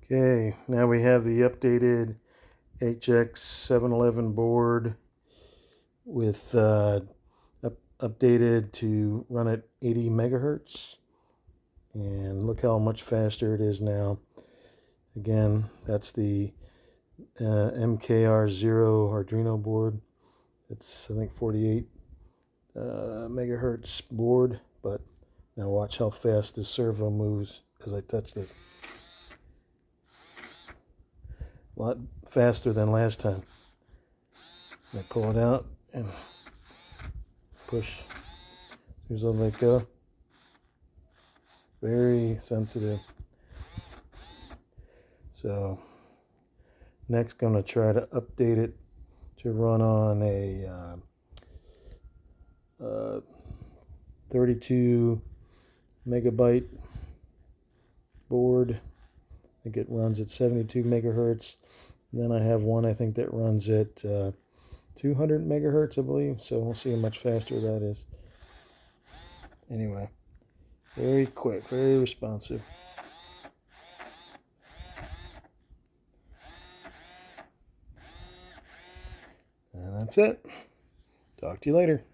Okay, now we have the updated HX711 board with updated to run at 80 megahertz, and look how much faster it is now. Again, that's the MKRZero Arduino board. It's, I think, 48 megahertz board, but now watch how fast this servo moves as I touch this. A lot faster than last time. I pull it out and push. Here's I let go. Very sensitive. So next, going to try to update it to run on a 32 megabyte board. I think it runs at 72 megahertz. And then I have one, I think, that runs at 200 megahertz, I believe. So we'll see how much faster that is. Anyway, very quick, very responsive. And that's it. Talk to you later.